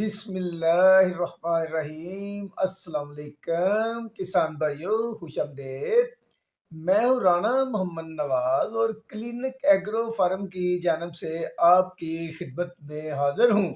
بسم اللہ الرحمن الرحیم۔ السلام علیکم کسان بھائیو، خوش آمدید۔ میں ہوں رانا محمد نواز اور کلینک ایگرو فارم کی جانب سے آپ کی خدمت میں حاضر ہوں۔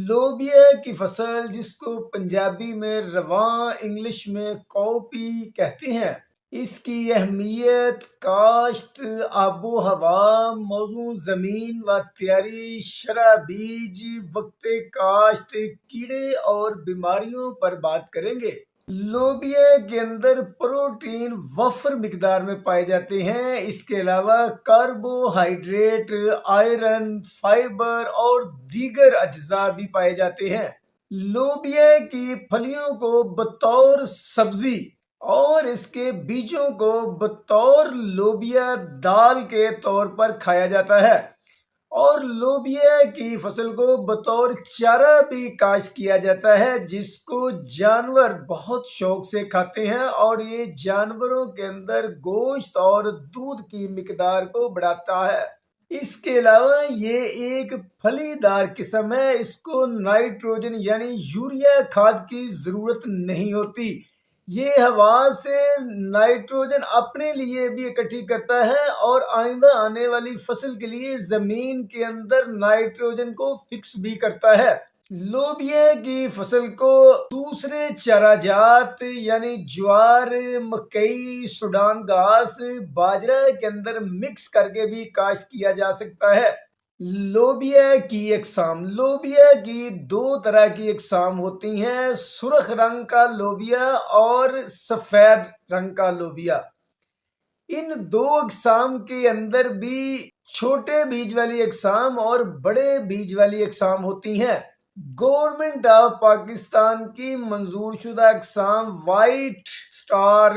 لوبیا کی فصل، جس کو پنجابی میں رواں، انگلش میں کوپی کہتے ہیں، اس کی اہمیت کاشت، آب و ہوا، موزوں زمین و تیاری، شرح بیج، وقت کاشت، کیڑے اور بیماریوں پر بات کریں گے۔ لوبیا کے اندر پروٹین وفر مقدار میں پائے جاتے ہیں۔ اس کے علاوہ کاربوہائیڈریٹ، آئرن، فائبر اور دیگر اجزاء بھی پائے جاتے ہیں۔ لوبیا کی پھلیوں کو بطور سبزی اور اس کے بیجوں کو بطور لوبیا دال کے طور پر کھایا جاتا ہے، اور لوبیا کی فصل کو بطور چارہ بھی کاشت کیا جاتا ہے، جس کو جانور بہت شوق سے کھاتے ہیں، اور یہ جانوروں کے اندر گوشت اور دودھ کی مقدار کو بڑھاتا ہے۔ اس کے علاوہ یہ ایک پھلی دار قسم ہے۔ اس کو نائٹروجن یعنی یوریا کھاد کی ضرورت نہیں ہوتی۔ یہ ہوا سے نائٹروجن اپنے لیے بھی اکٹھی کرتا ہے اور آئندہ آنے والی فصل کے لیے زمین کے اندر نائٹروجن کو فکس بھی کرتا ہے۔ لوبیا کی فصل کو دوسرے چارہ جات یعنی جوار، مکئی، سوڈان گھاس، باجرہ کے اندر مکس کر کے بھی کاشت کیا جا سکتا ہے۔ لوبیا کی اقسام، لوبیا کی دو طرح کی اقسام ہوتی ہیں، سرخ رنگ کا لوبیا اور سفید رنگ کا لوبیا۔ ان دو اقسام کے اندر بھی چھوٹے بیج والی اقسام اور بڑے بیج والی اقسام ہوتی ہیں۔ گورنمنٹ آف پاکستان کی منظور شدہ اقسام وائٹ سٹار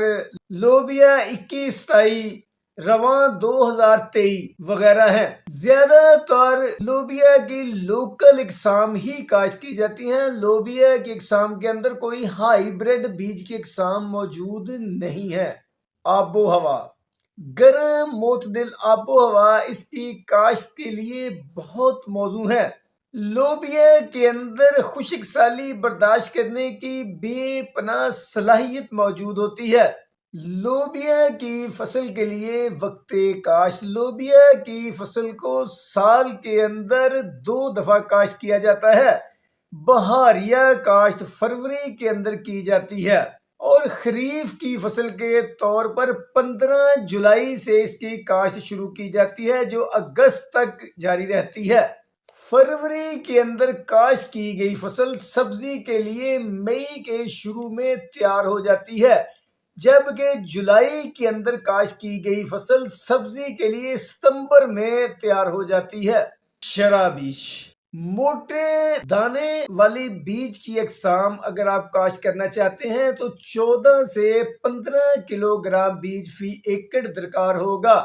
لوبیا 2127، رواں 2023 وغیرہ ہیں۔ زیادہ تر لوبیا کی لوکل اقسام ہی کاشت کی جاتی ہیں۔ لوبیا کی اقسام کے اندر کوئی ہائی بریڈ بیج کی اقسام موجود نہیں ہے۔ آب و ہوا، گرم معتدل آب و ہوا اس کی کاشت کے لیے بہت موزوں ہے۔ لوبیا کے اندر خشک سالی برداشت کرنے کی بے پناہ صلاحیت موجود ہوتی ہے۔ لوبیا کی فصل کے لیے وقت کاشت، لوبیا کی فصل کو سال کے اندر 2 دفعہ کاشت کیا جاتا ہے۔ بہاریہ کاشت فروری کے اندر کی جاتی ہے، اور خریف کی فصل کے طور پر 15 جولائی سے اس کی کاشت شروع کی جاتی ہے، جو اگست تک جاری رہتی ہے۔ فروری کے اندر کاشت کی گئی فصل سبزی کے لیے مئی کے شروع میں تیار ہو جاتی ہے، جبکہ جولائی کے اندر کاشت کی گئی فصل سبزی کے لیے ستمبر میں تیار ہو جاتی ہے۔ شرح بیج، موٹے دانے والی بیج کی اقسام اگر آپ کاشت کرنا چاہتے ہیں تو 14 سے 15 کلو گرام بیج فی ایکڑ درکار ہوگا۔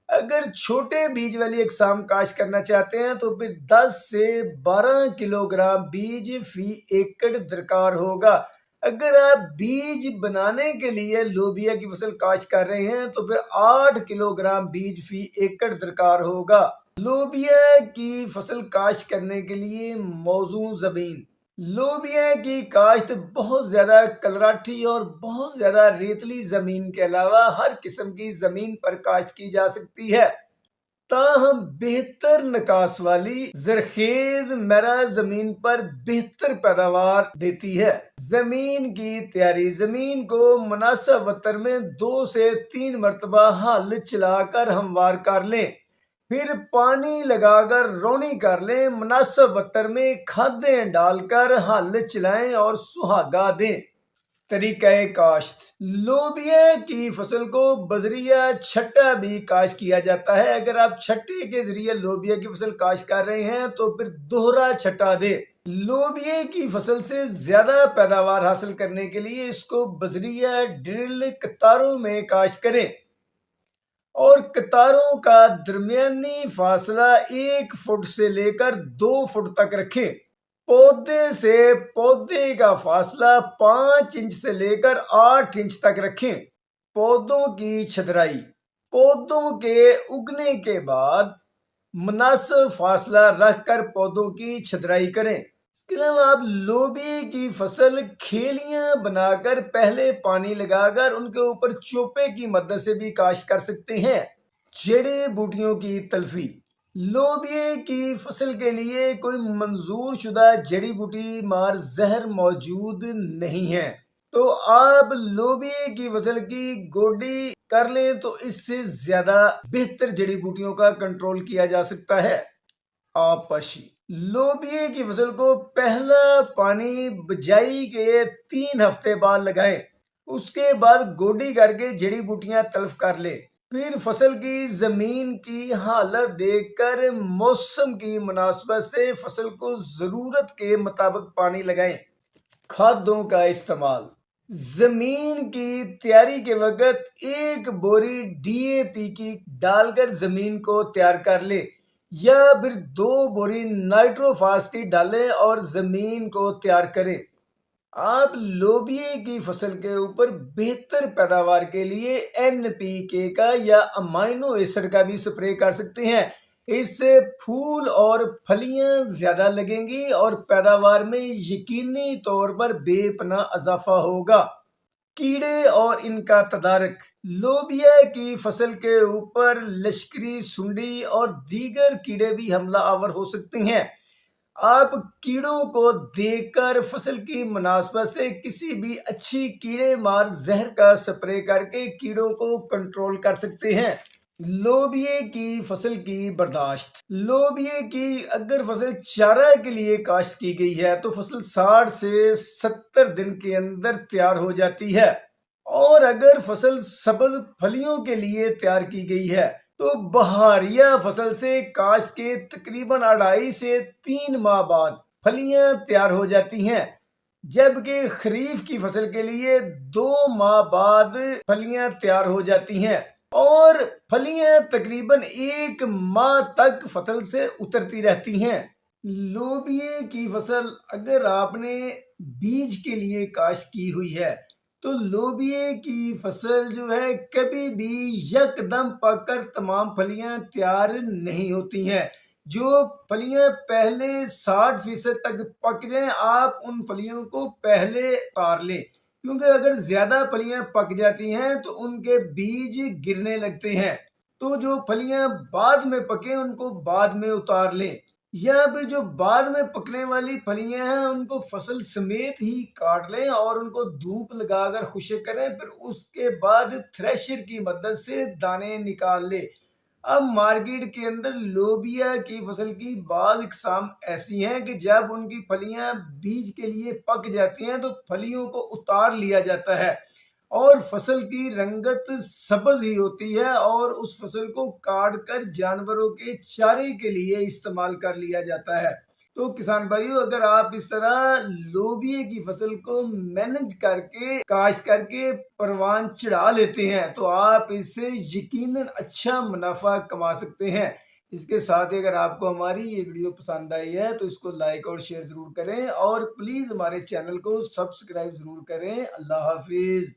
اگر چھوٹے بیج والی اقسام کاشت کرنا چاہتے ہیں تو پھر 10 سے 12 کلو گرام بیج فی ایکڑ درکار ہوگا۔ اگر آپ بیج بنانے کے لیے لوبیا کی فصل کاشت کر رہے ہیں تو پھر 8 کلو گرام بیج فی ایکڑ درکار ہوگا۔ لوبیا کی فصل کاشت کرنے کے لیے موزوں زمین، لوبیا کی کاشت بہت زیادہ کلراٹھی اور بہت زیادہ ریتلی زمین کے علاوہ ہر قسم کی زمین پر کاشت کی جا سکتی ہے، تاہم بہتر نکاس والی زرخیز میرا زمین پر بہتر پیداوار دیتی ہے۔ زمین کی تیاری، زمین کو مناسب وتر میں 2 سے 3 مرتبہ ہل چلا کر ہموار کر لیں، پھر پانی لگا کر رونی کر لیں، مناسب وتر میں کھادیں ڈال کر ہل چلائیں اور سہاگا دیں۔ طریقہ کاشت، لوبیا کی فصل کو بذریعہ چھٹا بھی کاشت کیا جاتا ہے۔ اگر آپ چھٹے کے ذریعے لوبیا کی فصل کاشت کر رہے ہیں تو پھر دوہرا چھٹا دیں۔ لوبیا کی فصل سے زیادہ پیداوار حاصل کرنے کے لیے اس کو بذریعہ ڈرل قطاروں میں کاشت کریں، اور قطاروں کا درمیانی فاصلہ 1 فٹ سے لے کر 2 فٹ تک رکھیں۔ پودے سے پودے کا فاصلہ 5 انچ سے لے کر 8 انچ تک رکھیں۔ پودوں کی چھترائی، پودوں کے اگنے کے بعد مناسب فاصلہ رکھ کر پودوں کی چھترائی کریں۔ اس کے علاوہ آپ لوبیا کی فصل کھیلیاں بنا کر پہلے پانی لگا کر ان کے اوپر چوپے کی مدد سے بھی کاشت کر سکتے ہیں۔ جڑی بوٹیوں کی تلفی، لوبیا کی فصل کے لیے کوئی منظور شدہ جڑی بوٹی مار زہر موجود نہیں ہے، تو آپ لوبیا کی فصل کی گوڈی کر لیں تو اس سے زیادہ بہتر جڑی بوٹیوں کا کنٹرول کیا جا سکتا ہے۔ آپشی، لوبیا کی فصل کو پہلا پانی بجائی کے 3 ہفتے بعد لگائیں، اس کے بعد گوڈی کر کے جڑی بوٹیاں تلف کر لیں۔ پھر فصل کی زمین کی حالت دیکھ کر موسم کی مناسبت سے فصل کو ضرورت کے مطابق پانی لگائیں۔ کھادوں کا استعمال، زمین کی تیاری کے وقت 1 بوری DAP کی ڈال کر زمین کو تیار کر لیں، یا پھر 2 بوری نائٹرو فاسفیٹ ڈالیں اور زمین کو تیار کریں۔ آپ لوبیا کی فصل کے اوپر بہتر پیداوار کے لیے NPK کا یا امائنو ایسڈ کا بھی سپرے کر سکتے ہیں۔ اس سے پھول اور پھلیاں زیادہ لگیں گی اور پیداوار میں یقینی طور پر بے پناہ اضافہ ہوگا۔ کیڑے اور ان کا تدارک، لوبیا کی فصل کے اوپر لشکری سنڈی اور دیگر کیڑے بھی حملہ آور ہو سکتے ہیں۔ آپ کیڑوں کو دیکھ کر فصل کی مناسبت سے کسی بھی اچھی کیڑے مار زہر کا سپرے کر کے کیڑوں کو کنٹرول کر سکتے ہیں۔ لوبیا کی فصل کی برداشت، لوبیا کی اگر فصل چارہ کے لیے کاشت کی گئی ہے تو فصل 60 سے 70 دن کے اندر تیار ہو جاتی ہے، اور اگر فصل سبز پھلیوں کے لیے تیار کی گئی ہے تو بہاریہ فصل سے کاشت کے تقریباً 2.5 سے 3 ماہ بعد پھلیاں تیار ہو جاتی ہیں، جبکہ خریف کی فصل کے لیے 2 ماہ بعد پھلیاں تیار ہو جاتی ہیں، اور پھلیاں تقریباً 1 ماہ تک فصل سے اترتی رہتی ہیں۔ لوبیا کی فصل اگر آپ نے بیج کے لیے کاشت کی ہوئی ہے تو لوبیا کی فصل جو ہے کبھی بھی یکدم پک کر تمام پھلیاں تیار نہیں ہوتی ہیں۔ جو پھلیاں پہلے 60% تک پک جائیں آپ ان پھلیوں کو پہلے اتار لیں، کیونکہ اگر زیادہ پھلیاں پک جاتی ہیں تو ان کے بیج گرنے لگتے ہیں، تو جو پھلیاں بعد میں پکیں ان کو بعد میں اتار لیں، یا پھر جو بعد میں پکنے والی پھلیاں ہیں ان کو فصل سمیت ہی کاٹ لیں اور ان کو دھوپ لگا کر خشک کریں، پھر اس کے بعد تھریشر کی مدد سے دانے نکال لیں۔ اب مارکیٹ کے اندر لوبیا کی فصل کی بعض اقسام ایسی ہیں کہ جب ان کی پھلیاں بیج کے لیے پک جاتی ہیں تو پھلیوں کو اتار لیا جاتا ہے اور فصل کی رنگت سبز ہی ہوتی ہے، اور اس فصل کو کاٹ کر جانوروں کے چارے کے لیے استعمال کر لیا جاتا ہے۔ تو کسان بھائیو، اگر آپ اس طرح لوبیا کی فصل کو مینج کر کے کاشت کر کے پروان چڑھا لیتے ہیں تو آپ اس سے یقیناً اچھا منافع کما سکتے ہیں۔ اس کے ساتھ اگر آپ کو ہماری یہ ویڈیو پسند آئی ہے تو اس کو لائک اور شیئر ضرور کریں، اور پلیز ہمارے چینل کو سبسکرائب ضرور کریں۔ اللہ حافظ۔